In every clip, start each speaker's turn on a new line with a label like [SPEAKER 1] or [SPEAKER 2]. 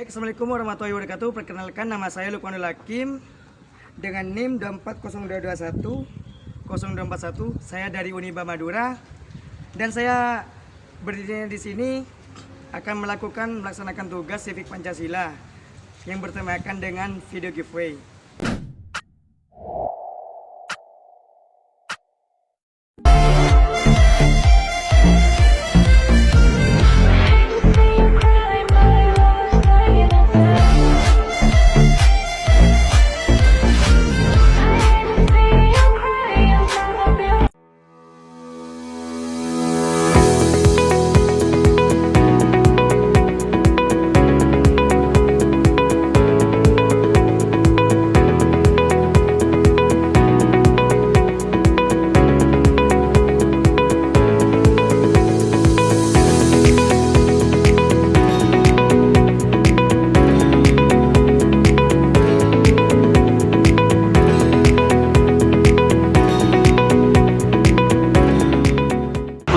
[SPEAKER 1] Baik, Assalamualaikum warahmatullahi wabarakatuh. Perkenalkan, nama saya Lukmanul Hakim dengan NIM 240221 0241. Saya dari Uniba Madura dan saya berdiri di sini akan melaksanakan tugas Civic Pancasila yang bertemakan dengan video giveaway.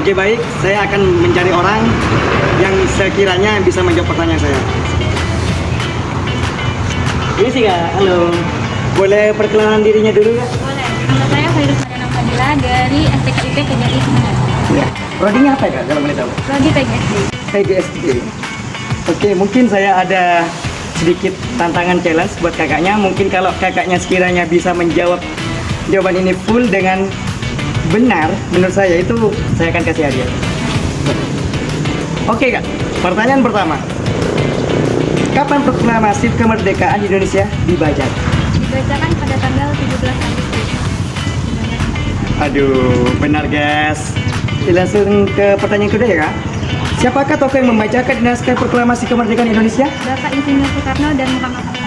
[SPEAKER 1] Oke, baik, saya akan mencari orang yang sekiranya bisa menjawab pertanyaan saya. Ini sih Kak, halo. Boleh perkenalan dirinya dulu Kak?
[SPEAKER 2] Boleh. Nama saya Fairuz Mariana Fadila dari STKIP Kejari Semarang.
[SPEAKER 1] Ya. Prodinya apa Kak, kalau boleh tahu?
[SPEAKER 2] Prodi PGSD.
[SPEAKER 1] PGSD. Oke, mungkin saya ada sedikit tantangan challenge buat kakaknya. Mungkin kalau kakaknya sekiranya bisa menjawab jawaban ini full dengan benar, menurut saya itu saya akan kasih hadiah. Oke Kak, pertanyaan pertama. Kapan proklamasi kemerdekaan Indonesia dibacakan?
[SPEAKER 2] Dibacakan pada tanggal 17 Agustus.
[SPEAKER 1] Aduh, benar guys. Langsung ke pertanyaan kedua ya Kak. Siapakah tokoh yang membacakan naskah proklamasi kemerdekaan Indonesia?
[SPEAKER 2] Bapak Insinyur Soekarno dan Muhammad Hatta.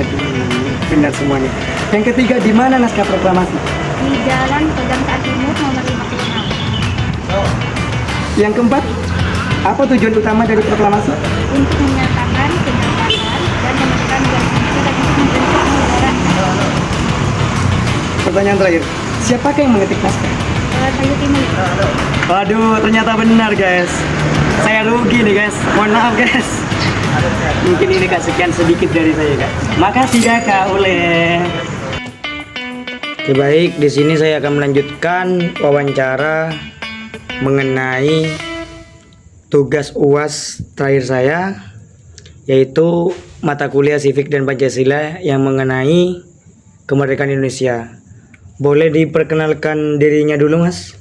[SPEAKER 1] Aduh, benar semuanya. Yang ketiga, di mana naskah proklamasi?
[SPEAKER 2] Di Jalan Pegang Saat Timur nomor 56.
[SPEAKER 1] Yang keempat, apa tujuan utama dari proklamasi?
[SPEAKER 2] Untuk menyatakan kemerdekaan dan kemerdekaan Indonesia dan untuk membentuk negara.
[SPEAKER 1] Pertanyaan terakhir, siapakah yang mengetik naskah?
[SPEAKER 2] Sayu Timur.
[SPEAKER 1] Waduh, ternyata benar guys. Saya rugi nih guys. Mohon maaf guys. Mungkin ini Kak sekian sedikit dari saya Kak. Makasih ya Kak Oleh. Oke, baik, di sini saya akan melanjutkan wawancara mengenai tugas UAS terakhir saya, yaitu mata kuliah Civic dan Pancasila yang mengenai kemerdekaan Indonesia. Boleh diperkenalkan dirinya dulu Mas?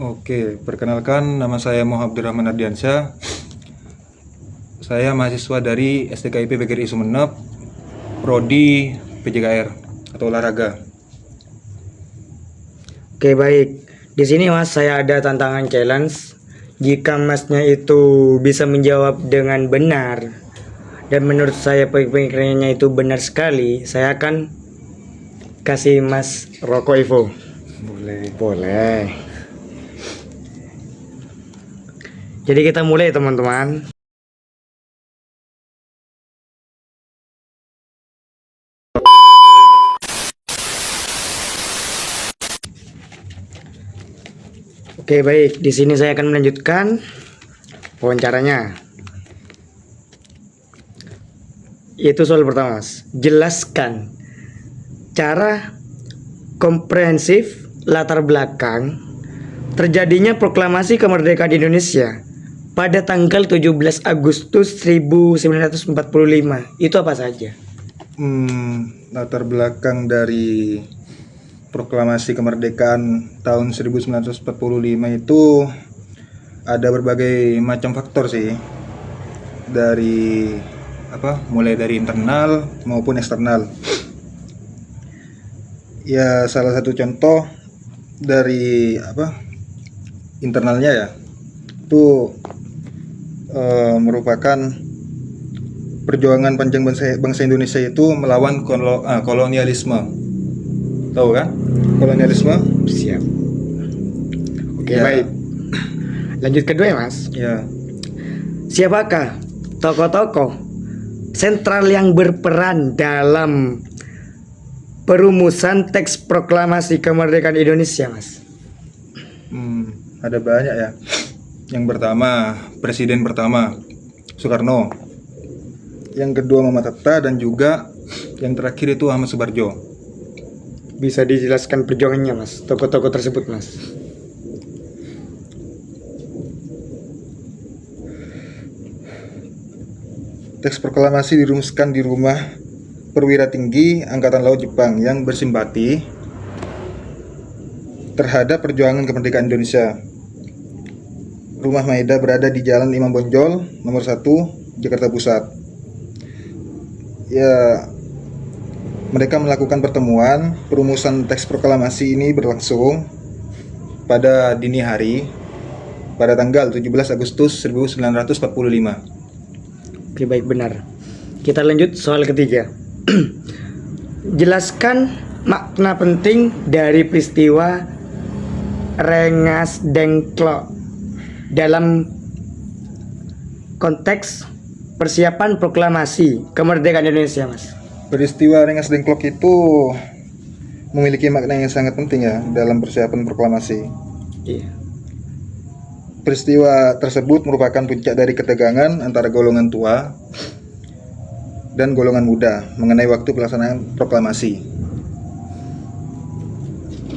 [SPEAKER 3] Oke, perkenalkan, nama saya Muhammad Abdurrahman Ardiansyah. Saya mahasiswa dari STKIP PGRI Sumeneb, Prodi PJKR atau olahraga.
[SPEAKER 1] Oke, baik. Di sini Mas, saya ada tantangan challenge. Jika Masnya itu bisa menjawab dengan benar dan menurut saya pemikirannya itu benar sekali, saya akan kasih Mas rokok Evo. Boleh. Jadi kita mulai teman-teman. Oke, baik. Di sini saya akan melanjutkan wawancaranya. Yaitu soal pertama, Mas. Jelaskan cara komprehensif latar belakang terjadinya proklamasi kemerdekaan Indonesia pada tanggal 17 Agustus 1945. Itu apa saja?
[SPEAKER 3] Latar belakang dari proklamasi kemerdekaan tahun 1945 itu ada berbagai macam faktor sih. Mulai dari internal maupun eksternal. Ya, salah satu contoh dari internalnya ya, itu merupakan perjuangan panjang bangsa Indonesia itu melawan kolonialisme. Tahu kan? Kolonialisme?
[SPEAKER 1] Siap. Oke,
[SPEAKER 3] Ya.
[SPEAKER 1] baik. Lanjut kedua ya, Mas.
[SPEAKER 3] Ya.
[SPEAKER 1] Siapakah tokoh-tokoh sentral yang berperan dalam perumusan teks proklamasi kemerdekaan Indonesia, Mas?
[SPEAKER 3] Ada banyak ya. Yang pertama, Presiden pertama Soekarno. yang kedua Muhammad Hatta, dan juga yang terakhir itu Ahmad Subarjo.
[SPEAKER 1] Bisa dijelaskan perjuangannya mas, tokoh-tokoh tersebut mas?
[SPEAKER 3] Teks proklamasi dirumuskan di rumah perwira tinggi Angkatan Laut Jepang yang bersimpati terhadap perjuangan kemerdekaan Indonesia. Rumah Maeda berada di Jalan Imam Bonjol, nomor 1, Jakarta Pusat. Ya, mereka melakukan pertemuan. Perumusan teks proklamasi ini berlangsung pada dini hari pada tanggal 17 Agustus 1945.
[SPEAKER 1] Oke baik, benar. Kita lanjut soal ketiga. Jelaskan makna penting dari peristiwa Rengas Dengklok dalam konteks persiapan proklamasi kemerdekaan Indonesia, Mas.
[SPEAKER 3] Peristiwa Rengas Dengklok itu memiliki makna yang sangat penting ya dalam persiapan proklamasi.
[SPEAKER 1] Iya.
[SPEAKER 3] Peristiwa tersebut merupakan puncak dari ketegangan antara golongan tua dan golongan muda mengenai waktu pelaksanaan proklamasi.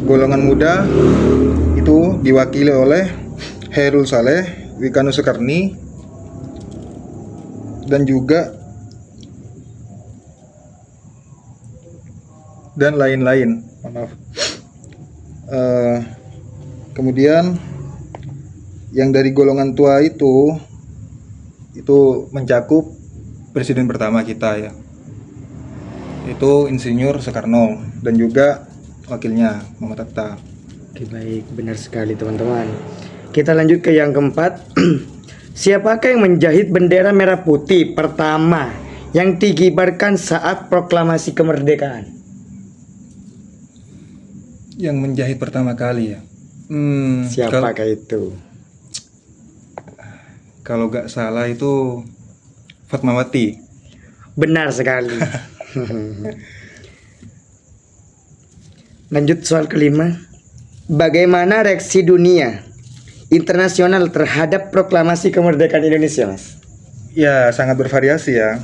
[SPEAKER 3] Golongan muda itu diwakili oleh Hairul Saleh, Wikanu Soekarni, dan juga dan lain-lain. Maaf. Kemudian yang dari golongan tua itu mencakup presiden pertama kita ya, itu Insinyur Soekarno, dan juga wakilnya Muhammad Hatta.
[SPEAKER 1] Oke baik, benar sekali teman-teman. Kita lanjut ke yang keempat. Siapakah yang menjahit bendera merah putih pertama yang dikibarkan saat proklamasi kemerdekaan?
[SPEAKER 3] Yang menjahit pertama kali ya.
[SPEAKER 1] Siapakah itu?
[SPEAKER 3] Kalau gak salah itu Fatmawati.
[SPEAKER 1] Benar sekali. Lanjut soal kelima. Bagaimana reaksi dunia internasional terhadap proklamasi kemerdekaan Indonesia, Mas?
[SPEAKER 3] Ya, sangat bervariasi ya.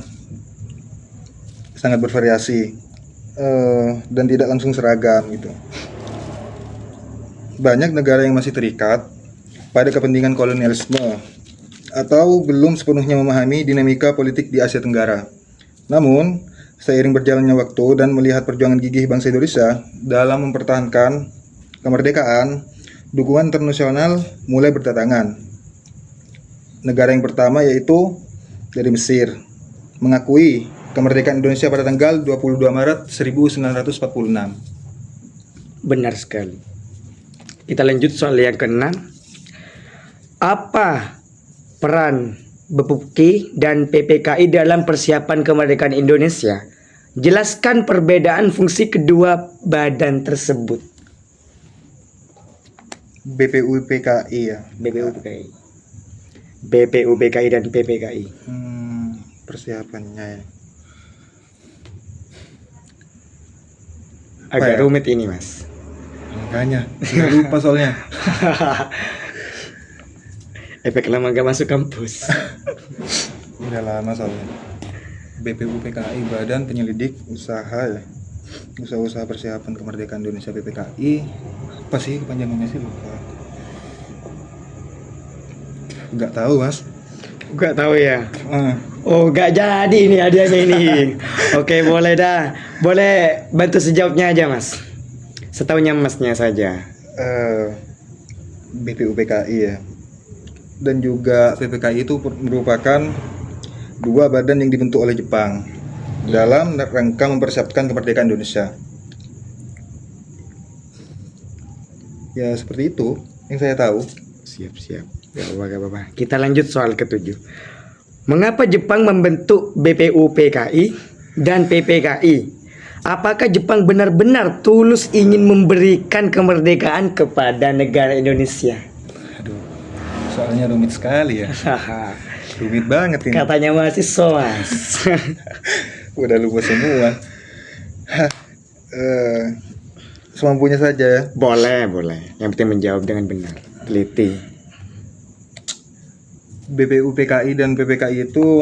[SPEAKER 3] Sangat bervariasi. Dan tidak langsung seragam gitu. Banyak negara yang masih terikat pada kepentingan kolonialisme atau belum sepenuhnya memahami dinamika politik di Asia Tenggara. Namun, seiring berjalannya waktu dan melihat perjuangan gigih bangsa Indonesia dalam mempertahankan kemerdekaan, dukungan internasional mulai berdatangan. Negara yang pertama yaitu dari Mesir, mengakui kemerdekaan Indonesia pada tanggal 22 Maret 1946.
[SPEAKER 1] Benar sekali. Kita lanjut soal yang keenam. Apa peran BPUPKI dan PPKI dalam persiapan kemerdekaan Indonesia? Jelaskan perbedaan fungsi kedua badan tersebut.
[SPEAKER 3] BPUPKI ya.
[SPEAKER 1] BPUPKI. BPUPKI dan PPKI.
[SPEAKER 3] Persiapannya ya.
[SPEAKER 1] Agak
[SPEAKER 3] ya?
[SPEAKER 1] rumit ini, Mas.
[SPEAKER 3] Makanya, nggak lupa soalnya.
[SPEAKER 1] Efek lama gak masuk kampus.
[SPEAKER 3] Udah lama soalnya. BPUPKI, Badan Penyelidik Usaha ya. Usaha-usaha persiapan kemerdekaan Indonesia, PPKI. Apa sih kepanjangannya sih, lupa. Nggak tahu, Mas.
[SPEAKER 1] Gak tahu ya. Oh, gak jadi ini hadiahnya ini. Oke, boleh dah. Boleh bantu sejawabnya aja, Mas. Setahunya Masnya saja.
[SPEAKER 3] BPUPKI ya. Dan juga PPKI itu merupakan dua badan yang dibentuk oleh Jepang dalam rangka mempersiapkan kemerdekaan Indonesia. Ya seperti itu yang saya tahu.
[SPEAKER 1] Siap. Gak apa-apa. Kita lanjut soal ketujuh. Mengapa Jepang membentuk BPUPKI dan PPKI? Apakah Jepang benar-benar tulus ingin memberikan kemerdekaan kepada negara Indonesia?
[SPEAKER 3] Aduh, soalnya rumit sekali ya. Rumit banget ini.
[SPEAKER 1] Katanya mahasiswa, Mas.
[SPEAKER 3] Udah lupa semua. Semampunya saja ya.
[SPEAKER 1] Boleh. Yang penting menjawab dengan benar, teliti.
[SPEAKER 3] BPUPKI dan PPKI itu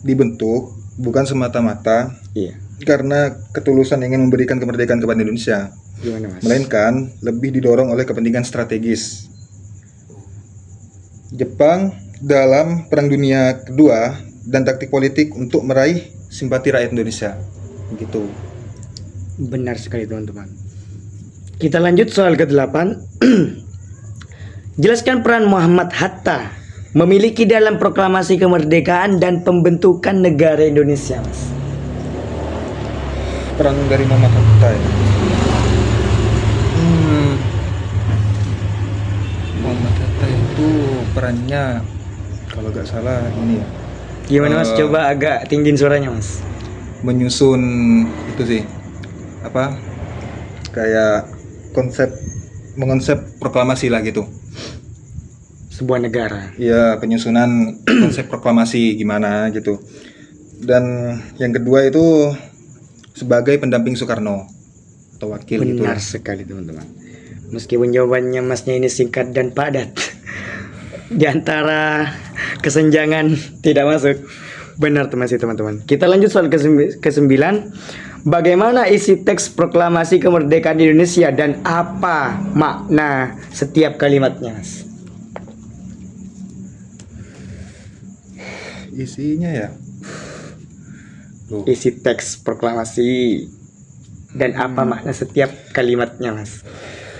[SPEAKER 3] dibentuk bukan semata-mata
[SPEAKER 1] Iya.
[SPEAKER 3] karena ketulusan ingin memberikan kemerdekaan kepada Indonesia,
[SPEAKER 1] Gimana Mas?
[SPEAKER 3] melainkan lebih didorong oleh kepentingan strategis. Jepang dalam Perang Dunia Kedua dan taktik politik untuk meraih simpati rakyat Indonesia. Begitu.
[SPEAKER 1] Benar sekali teman-teman. Kita lanjut soal ke-8. Jelaskan peran Muhammad Hatta memiliki dalam proklamasi kemerdekaan dan pembentukan negara Indonesia, Mas.
[SPEAKER 3] Peran dari Muhammad Hatta ya. Muhammad Hatta itu perannya kalau nggak salah ini ya,
[SPEAKER 1] Gimana Mas? Coba agak tinggiin suaranya, Mas.
[SPEAKER 3] menyusun itu sih apa kayak mengonsep proklamasi lah gitu.
[SPEAKER 1] Sebuah negara.
[SPEAKER 3] Ya, penyusunan konsep proklamasi gimana gitu. Dan yang kedua itu sebagai pendamping Soekarno atau wakil gitu.
[SPEAKER 1] Benar sekali teman-teman. Meskipun jawabannya Masnya ini singkat dan padat, di antara kesenjangan tidak masuk. Benar teman-teman. Kita lanjut soal ke-9. Bagaimana isi teks proklamasi kemerdekaan Indonesia dan apa makna setiap kalimatnya, Mas?
[SPEAKER 3] Isinya ya. Loh,
[SPEAKER 1] Isi teks proklamasi dan apa makna setiap kalimatnya, Mas?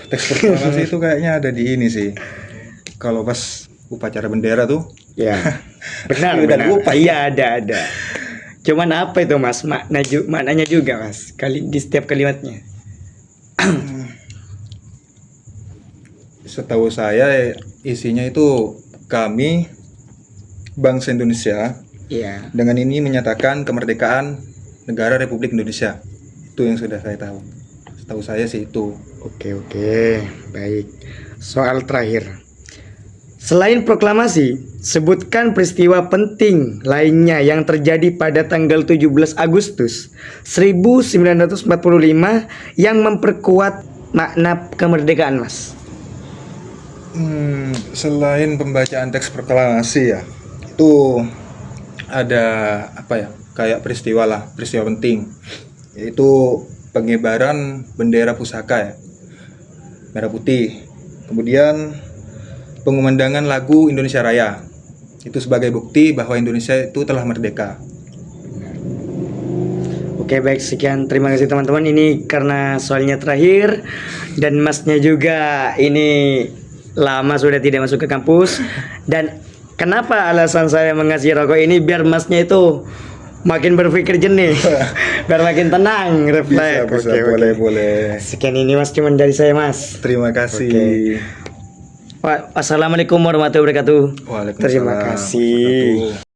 [SPEAKER 3] teks proklamasi itu kayaknya ada di ini sih. Kalau pas upacara bendera tuh.
[SPEAKER 1] Ya, benar.
[SPEAKER 3] Udah lupa.
[SPEAKER 1] Iya, ada. Cuman apa itu Mas? Maknanya juga Mas. Di setiap kalimatnya.
[SPEAKER 3] Setahu saya isinya itu kami bangsa Indonesia
[SPEAKER 1] Iya.
[SPEAKER 3] dengan ini menyatakan kemerdekaan negara Republik Indonesia. Itu yang sudah saya tahu. Setahu saya sih itu.
[SPEAKER 1] Oke, baik. Soal terakhir. Selain proklamasi, sebutkan peristiwa penting lainnya yang terjadi pada tanggal 17 Agustus 1945 yang memperkuat makna kemerdekaan, Mas.
[SPEAKER 3] Selain pembacaan teks proklamasi ya, itu ada apa ya? Kayak peristiwa penting, yaitu pengibaran bendera pusaka ya, merah putih. Kemudian pengumandangan lagu Indonesia Raya, itu sebagai bukti bahwa Indonesia itu telah merdeka.
[SPEAKER 1] Oke, baik, sekian, terima kasih teman-teman. Ini karena soalnya terakhir dan Masnya juga ini lama sudah tidak masuk ke kampus. Dan kenapa alasan saya mengasih rokok ini biar Masnya itu makin berpikir jernih, biar makin tenang, refleks.
[SPEAKER 3] Bisa, boleh.
[SPEAKER 1] Sekian ini Mas, cuman dari saya Mas.
[SPEAKER 3] Terima kasih.
[SPEAKER 1] Oke. Assalamualaikum warahmatullahi wabarakatuh.
[SPEAKER 3] Waalaikumsalam
[SPEAKER 1] Terima kasih.
[SPEAKER 3] warahmatullahi wabarakatuh.